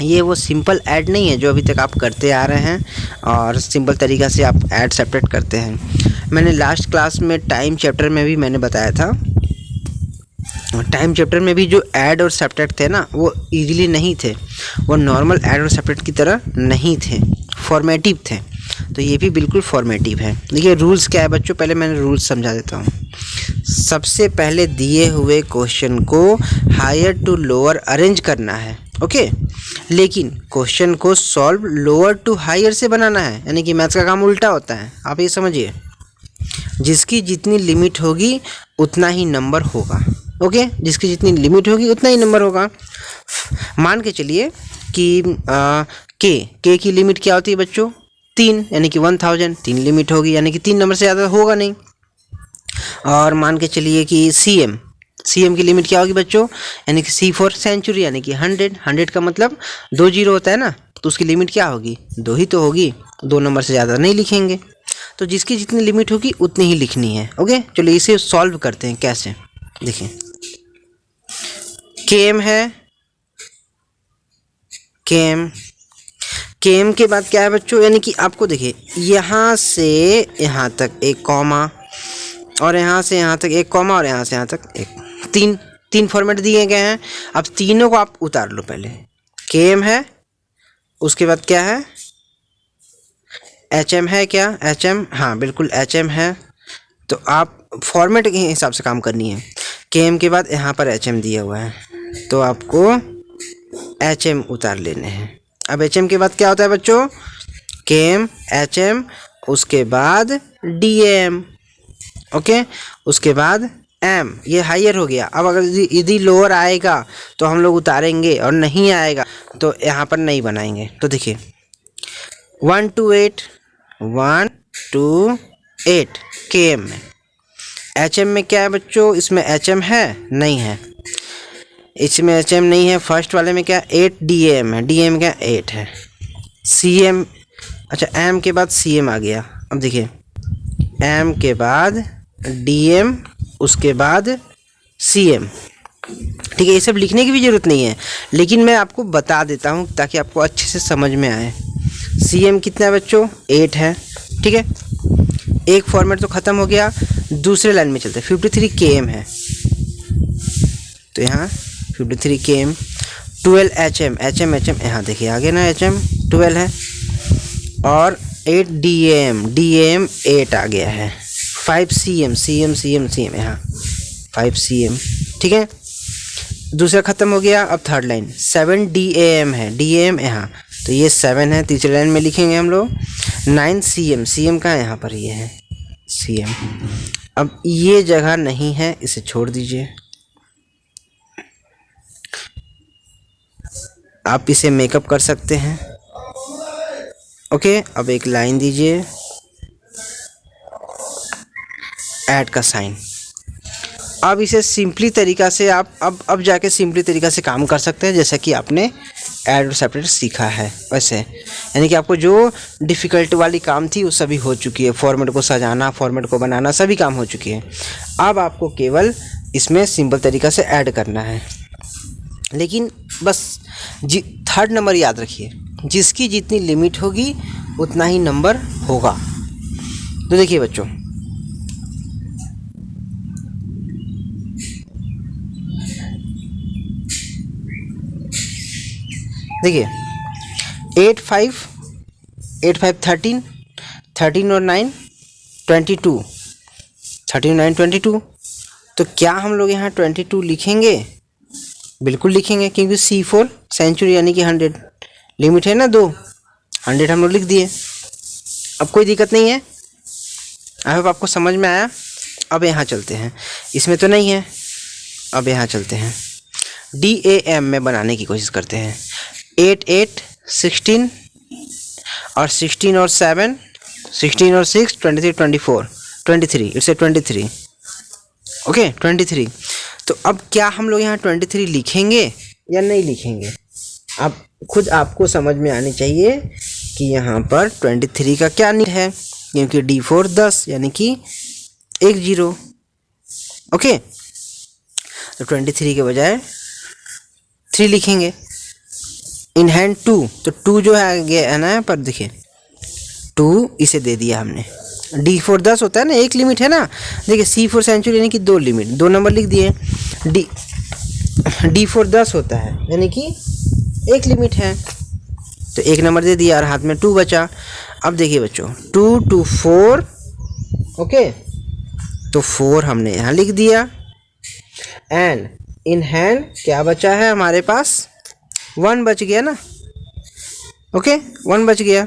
ये वो सिंपल ऐड नहीं है जो अभी तक आप करते आ रहे हैं और सिंपल तरीक़ा से आप ऐड सेपरेट करते हैं। मैंने लास्ट क्लास में टाइम चैप्टर में भी मैंने बताया था, टाइम चैप्टर में भी जो ऐड और सब्ट्रैक्ट थे ना, वो इजीली नहीं थे, वो नॉर्मल ऐड और सब्ट्रैक्ट की तरह नहीं थे, फॉर्मेटिव थे। तो ये भी बिल्कुल फॉर्मेटिव है। देखिए रूल्स क्या है बच्चों, पहले मैंने रूल्स समझा देता हूँ। सबसे पहले दिए हुए क्वेश्चन को हायर टू लोअर अरेंज करना है, ओके। लेकिन क्वेश्चन को सॉल्व लोअर टू हायर से बनाना है, यानी कि मैथ्स का काम उल्टा होता है। आप ये समझिए, जिसकी जितनी लिमिट होगी उतना ही नंबर होगा, ओके। जिसकी जितनी लिमिट होगी उतना ही नंबर होगा। मान के चलिए कि के की लिमिट क्या होती है बच्चों? 3, यानी कि 1000। 3 लिमिट होगी, यानी कि 3 नंबर से ज़्यादा होगा नहीं। और मान के चलिए कि सी एम की लिमिट क्या होगी बच्चों? यानी कि सी फॉर सेंचुरी, यानी कि 100 का मतलब 2 जीरो होता है ना, तो उसकी लिमिट क्या होगी? 2 ही तो होगी, 2 नंबर से ज़्यादा नहीं लिखेंगे। तो जिसकी जितनी लिमिट होगी उतनी ही लिखनी है, ओके। चलिए इसे सॉल्व करते हैं। कैसे? देखिए, केम है, केम के बाद क्या है बच्चों? यानी कि आपको देखिए यहाँ से यहाँ तक एक कॉमा, और यहाँ से यहाँ तक एक कॉमा, और यहाँ से यहाँ तक एक, तीन फॉर्मेट दिए गए हैं। अब तीनों को आप उतार लो। पहले केम है, उसके बाद क्या है? एच एम है। क्या एच एम? हाँ बिल्कुल एच एम है। तो आप फॉर्मेट के हिसाब से काम करनी है। केम के बाद यहाँ पर एच एम दिया हुआ है, तो आपको एच एम उतार लेने हैं। अब एच एम के बाद क्या होता है बच्चों? केम, एच एम, उसके बाद डी एम, ओके। उसके बाद एम, ये हायर हो गया। अब अगर यदि लोअर आएगा तो हम लोग उतारेंगे, और नहीं आएगा तो यहाँ पर नहीं बनाएंगे। तो देखिए 1 to 8, 1 to 8 के एम में। एच एम में क्या है बच्चों? इसमें एच एम है? नहीं है, इसमें एच एम नहीं है। फर्स्ट वाले में क्या? 8 डी एम है। डी एम क्या? 8 है। सी एम, अच्छा एम के बाद सी एम आ गया। अब देखिए एम के बाद डी एम, उसके बाद सी एम, ठीक है। ये सब लिखने की भी ज़रूरत नहीं है, लेकिन मैं आपको बता देता हूँ ताकि आपको अच्छे से समझ में आए। सी एम कितना है बच्चों? 8 है, ठीक है। एक फॉर्मेट तो ख़त्म हो गया। दूसरे लाइन में चलते हैं। 53 के एम है, तो यहाँ 53 K M. 12 H M, H M यहाँ देखिए आगे ना, एच एम 12 है। और 8 डी एम, 8 आ गया है। 5 सी एम, यहाँ 5 सी एम, ठीक है। दूसरा ख़त्म हो गया। अब थर्ड लाइन 7 डी एम है। डी एम यहाँ, तो ये 7 है। तीसरे लाइन में लिखेंगे हम लोग 9 सी एम कहाँ? यहाँ पर ये है सी एम। अब ये जगह नहीं है, इसे छोड़ दीजिए। आप इसे मेकअप कर सकते हैं, ओके। अब एक लाइन दीजिए, ऐड का साइन। अब इसे सिंपली तरीका से आप अब जाके सिंपली तरीका से काम कर सकते हैं, जैसा कि आपने ऐड और सेपरेट सीखा है वैसे। यानी कि आपको जो डिफ़िकल्ट वाली काम थी वो सभी हो चुकी है। फॉर्मेट को सजाना, फॉर्मेट को बनाना, सभी काम हो चुकी है। अब आपको केवल इसमें सिंपल तरीका से ऐड करना है। लेकिन बस थर्ड नंबर याद रखिए, जिसकी जितनी लिमिट होगी उतना ही नंबर होगा। तो देखिए बच्चों, देखिए 8 5 13, 13 और 9 22, 13 और 9 22। तो क्या हम लोग यहाँ 22 लिखेंगे? बिल्कुल लिखेंगे, क्योंकि C4 सेंचुरी यानी कि 100 लिमिट है ना, 2 100 हम लोग लिख दिए। अब कोई दिक्कत नहीं है। आई होप आपको समझ में आया। अब यहाँ चलते हैं, इसमें तो नहीं है। अब यहाँ चलते हैं। DAM में बनाने की कोशिश करते हैं। 8 8 16 और 16 और 7 16 और 6 23 24 23 इट्स 23 ओके 23। तो अब क्या हम लोग यहाँ 23 लिखेंगे या नहीं लिखेंगे? अब खुद आपको समझ में आनी चाहिए कि यहाँ पर 23 का क्या नीड है, क्योंकि D4 10 यानी कि 1 0 ओके। तो 23 के बजाय 3 लिखेंगे। इन हैंड 2, तो 2 जो है ना, पर देखिए 2 इसे दे दिया हमने। D4 10 होता है ना, एक लिमिट है ना, देखिए C4 सेंचुरी यानी कि 2 लिमिट, 2 नंबर लिख दिए। D4 10 होता है यानी कि एक लिमिट है, तो एक नंबर दे दिया और हाथ में 2 बचा। अब देखिए बच्चों 2 2 4 ओके, तो 4 हमने यहाँ लिख दिया। एंड इन हैंड क्या बचा है हमारे पास? 1 बच गया ना, ओके 1 बच गया,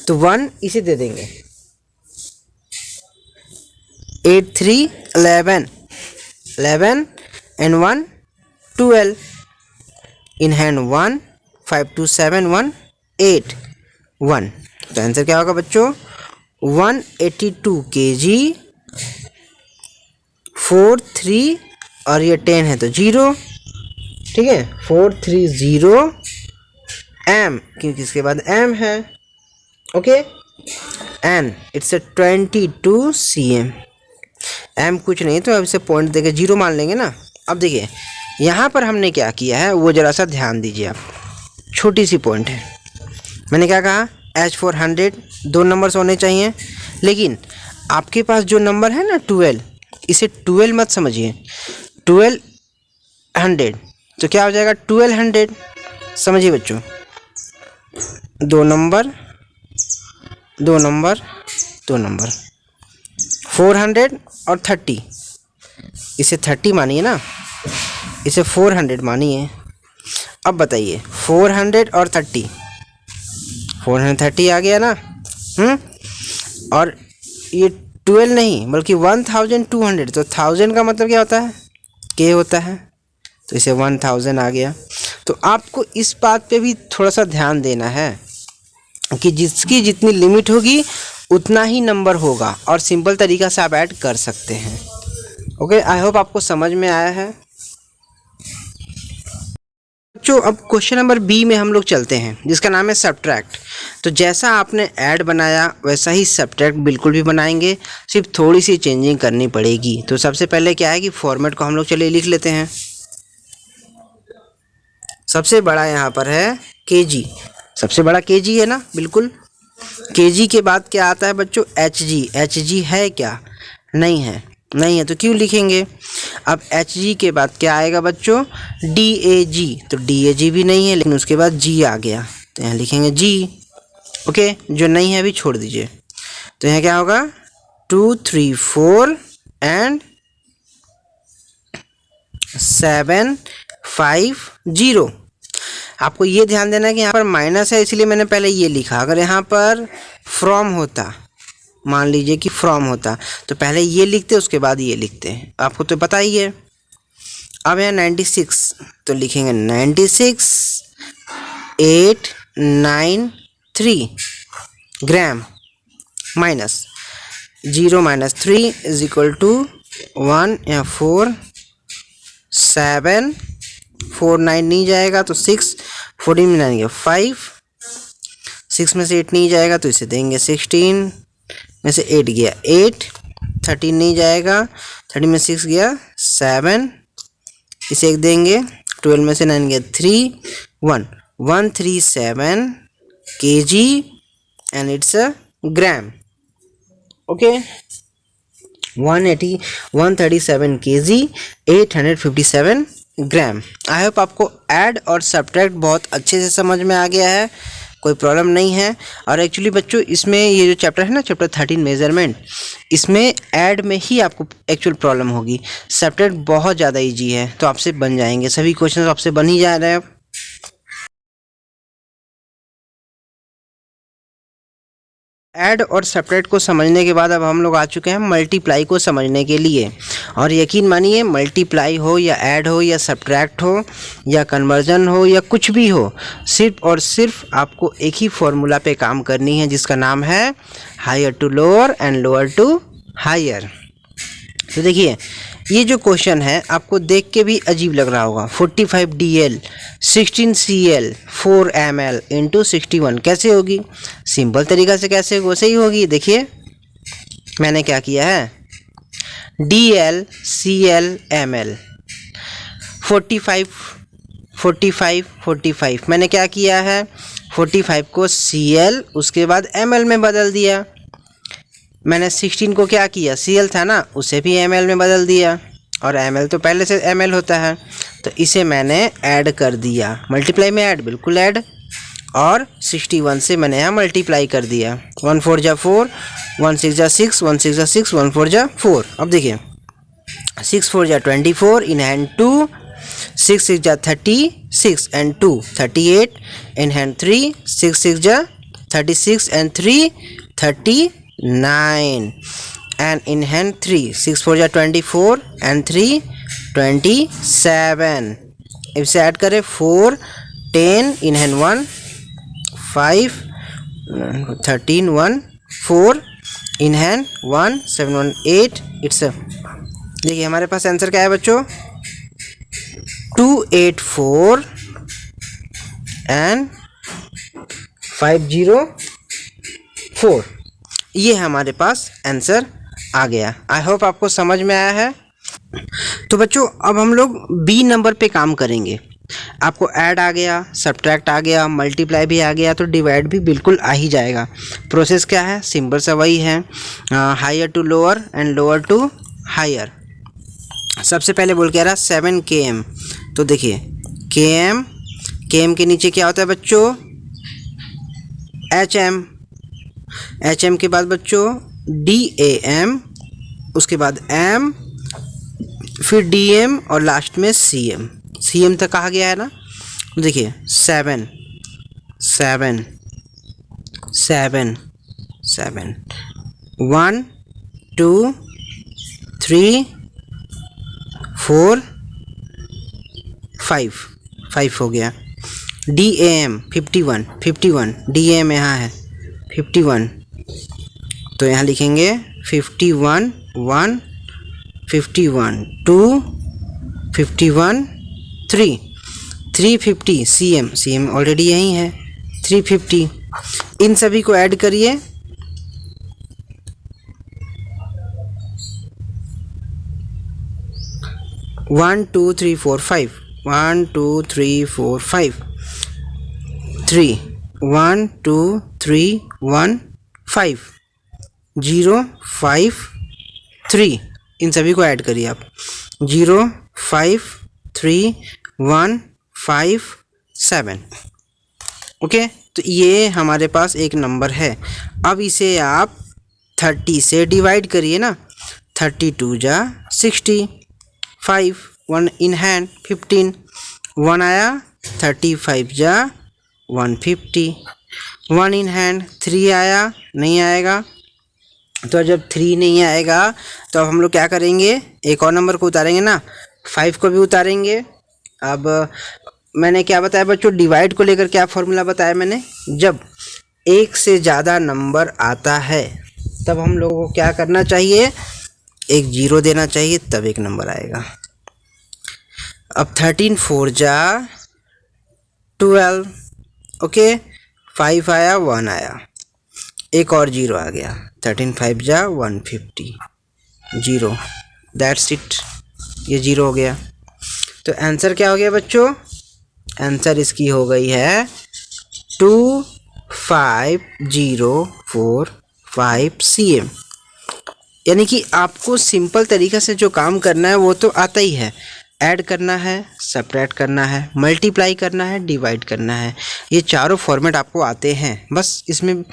तो 1 इसे दे देंगे। 8 3 11 11 एंड 1 12 इन हैंड 1 5 2 7 1 8 1। तो आंसर क्या होगा बच्चों? 182 kg 4 3 और ये 10 है तो 0, ठीक है 430 m, क्योंकि इसके बाद m है okay. And it's 22 cm। m कुछ नहीं तो अब इसे पॉइंट देके 0 मान लेंगे ना। अब देखिए यहाँ पर हमने क्या किया है वो ज़रा सा ध्यान दीजिए आप, छोटी सी पॉइंट है। मैंने क्या कहा? H400 2 नंबर्स होने चाहिए, लेकिन आपके पास जो नंबर है ना 12, इसे 12 मत समझिए, 1200 तो क्या हो जाएगा 1200, समझिए बच्चों। 2 नंबर 2 नंबर 2 नंबर 400 और 30, इसे 30 मानिए ना, इसे 400 मानिए। अब बताइए 400 और 30, 430 आ गया ना, और ये 12 नहीं बल्कि 1200, तो 1000 का मतलब क्या होता है? K होता है, तो इसे 1000 आ गया। तो आपको इस बात पे भी थोड़ा सा ध्यान देना है कि जिसकी जितनी लिमिट होगी उतना ही नंबर होगा, और सिंपल तरीका से आप ऐड कर सकते हैं ओके। आई होप आपको समझ में आया है बच्चों। अब क्वेश्चन नंबर बी में हम लोग चलते हैं, जिसका नाम है सब्ट्रैक्ट। तो जैसा आपने ऐड बनाया वैसा ही सब्ट्रैक्ट बिल्कुल भी बनाएंगे, सिर्फ थोड़ी सी चेंजिंग करनी पड़ेगी। तो सबसे पहले क्या है कि फॉर्मेट को हम लोग चलिए लिख लेते हैं। सबसे बड़ा यहाँ पर है kg, सबसे बड़ा kg है ना, बिल्कुल। kg के बाद क्या आता है बच्चों? hg। hg है क्या? नहीं है, नहीं है तो क्यों लिखेंगे? अब hg के बाद क्या आएगा बच्चों? dag, तो dag भी नहीं है, लेकिन उसके बाद g आ गया तो यहाँ लिखेंगे g ओके। जो नहीं है अभी छोड़ दीजिए। तो यहाँ क्या होगा? 2 3 4 एंड 7 5 0। आपको ये ध्यान देना है कि यहाँ पर माइनस है, इसलिए मैंने पहले ये लिखा। अगर यहाँ पर फ्रॉम होता, मान लीजिए कि फ्रॉम होता, तो पहले ये लिखते उसके बाद ये लिखते, आपको तो पता ही है। अब यहाँ 96, तो लिखेंगे 96 893 gram minus 0 minus 3 is equal to 1 या 4 7 4 9 नहीं जाएगा तो 6 14 में जाएंगे 5 6 में से 8 नहीं जाएगा तो इसे देंगे 16 में से 8 गया 8 13 नहीं जाएगा 30 में 6 गया 7 इसे 1 देंगे 12 में से 9 गया 3 1 137 kg and it's a gram okay 137 kg 857 gram. I hope आपको ऐड और सब्ट्रैक्ट बहुत अच्छे से समझ में आ गया है, कोई प्रॉब्लम नहीं है। और एक्चुअली बच्चों इसमें ये जो चैप्टर है ना, चैप्टर 13 मेजरमेंट, इसमें ऐड में ही आपको एक्चुअल प्रॉब्लम होगी। सब्ट्रैक्ट बहुत ज़्यादा इजी है, तो आपसे बन जाएंगे, सभी क्वेश्चन आपसे बन ही जा रहे हैं। ऐड और सब्ट्रैक्ट को समझने के बाद अब हम लोग आ चुके हैं मल्टीप्लाई को समझने के लिए। और यकीन मानिए मल्टीप्लाई हो या ऐड हो या सब्ट्रैक्ट हो या कन्वर्जन हो या कुछ भी हो, सिर्फ और सिर्फ आपको एक ही फॉर्मूला पे काम करनी है जिसका नाम है higher to lower and lower to higher. तो देखिए ये जो क्वेश्चन है आपको देख के भी अजीब लग रहा होगा, 45 DL 16 CL 4 ml इंटू 61 कैसे होगी? सिंपल तरीका से कैसे वैसे ही होगी। देखिए मैंने क्या किया है, DL CL ml 45 मैंने क्या किया है, 45 को CL उसके बाद ml में बदल दिया। मैंने 16 को क्या किया, CL था ना, उसे भी ml में बदल दिया और ml तो पहले से ml होता है, तो इसे मैंने ऐड कर दिया। मल्टीप्लाई में ऐड, बिल्कुल ऐड। और 61 से मैंने यहाँ मल्टीप्लाई कर दिया। 1 4 जा 4, 1 6 जा 6, 1 6 जा 6, 1 4 जा 4। अब देखिए 6 4 जा 24 इन हैंड 2, 6 6 जा 36 एंड 2 38 इन हैंड 3, 6 6 जा 36 एंड 3 39 and in hand 3, 6 4 जा 24 and 3 27। इसे ऐड करें 4 10 in hand 1 5 13 1 4 in hand 1 7 1 8 it's. देखिए हमारे पास आंसर क्या है बच्चों, 284 and 504। ये हमारे पास आंसर आ गया। आई होप आपको समझ में आया है। तो बच्चों अब हम लोग बी नंबर पे काम करेंगे। आपको ऐड आ गया, सब्ट्रैक्ट आ गया, मल्टीप्लाई भी आ गया, तो डिवाइड भी बिल्कुल आ ही जाएगा। प्रोसेस क्या है, सिंपल सा वही है, higher to lower and lower to higher. सबसे पहले बोल के आ रहा 7 km, तो देखिए km के नीचे क्या होता है बच्चों, HM के बाद बच्चों DAM, उसके बाद M, फिर DM और लास्ट में CM तक कहा गया है ना। देखिए 7 7 7 7 1 2 3 4 5 हो गया। DAM 51 DAM यहाँ है 51, तो यहाँ लिखेंगे 51 1 51 2 51 3 350 CM ऑलरेडी यहीं है 350। इन सभी को ऐड करिए, one two three four five 1 2 3 4 5 3 1 2 3 1 5 0 5 3। इन सभी को ऐड करिए आप, 0 5 3 1 5 7। ओके, तो ये हमारे पास एक नंबर है। अब इसे आप 30 से डिवाइड करिए ना, 32 जा 60, 5 1 इन हैंड 15, 1 आया, 35 जा 150, 1 इन हैंड 3 आया, नहीं आएगा। तो जब 3 नहीं आएगा तो अब हम लोग क्या करेंगे, एक और नंबर को उतारेंगे ना, 5 को भी उतारेंगे। अब मैंने क्या बताया बच्चों, डिवाइड को लेकर क्या फॉर्मूला बताया मैंने, जब एक से ज़्यादा नंबर आता है तब हम लोगों को क्या करना चाहिए, एक जीरो देना चाहिए, तब एक नंबर आएगा। अब 13 4 जा 12, ओके, 5 आया, 1 आया, एक और जीरो आ गया, 13 5 जा 150, जीरो, दैट्स इट, ये जीरो हो गया। तो आंसर क्या हो गया बच्चों, आंसर इसकी हो गई है 25045 CM। यानी कि आपको सिंपल तरीक़े से जो काम करना है वो तो आता ही है, ऐड करना है, सब्ट्रैक्ट करना है, मल्टीप्लाई करना है, डिवाइड करना है, ये चारों फॉर्मेट आपको आते हैं। बस इसमें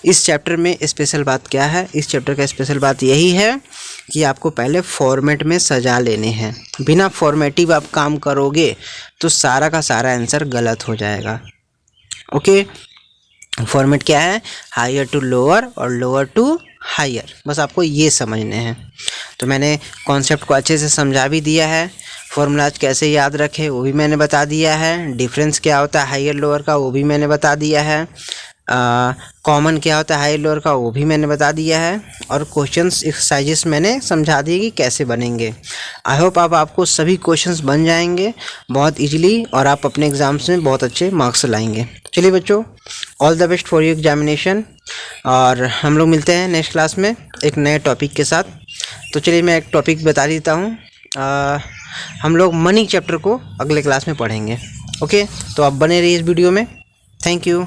इस चैप्टर में स्पेशल बात क्या है, इस चैप्टर का स्पेशल बात यही है कि आपको पहले फॉर्मेट में सजा लेने हैं। बिना फॉर्मेटिव आप काम करोगे तो सारा का सारा आंसर गलत हो जाएगा। ओके, फॉर्मेट क्या है, हायर टू लोअर और लोअर टू हायर, बस आपको ये समझने हैं। तो मैंने कॉन्सेप्ट को अच्छे से समझा भी दिया है, फॉर्मूलाज कैसे याद रखें वो भी मैंने बता दिया है, डिफरेंस क्या होता है हायर लोअर का वो भी मैंने बता दिया है, कॉमन क्या होता है हायर लोअर का वो भी मैंने बता दिया है, और क्वेश्चंस एक्सरसाइजेस मैंने समझा दिए कि कैसे बनेंगे। आई होप आपको सभी क्वेश्चंस बन जाएंगे बहुत इजीली और आप अपने एग्ज़ाम्स में बहुत अच्छे मार्क्स लाएंगे। चलिए बच्चों, all the best for your examination, और हम लोग मिलते हैं नेक्स्ट क्लास में एक नए टॉपिक के साथ। तो चलिए मैं एक टॉपिक बता देता हूँ, हम लोग मनी चैप्टर को अगले क्लास में पढ़ेंगे। ओके, तो आप बने रहिए इस वीडियो में। Thank you.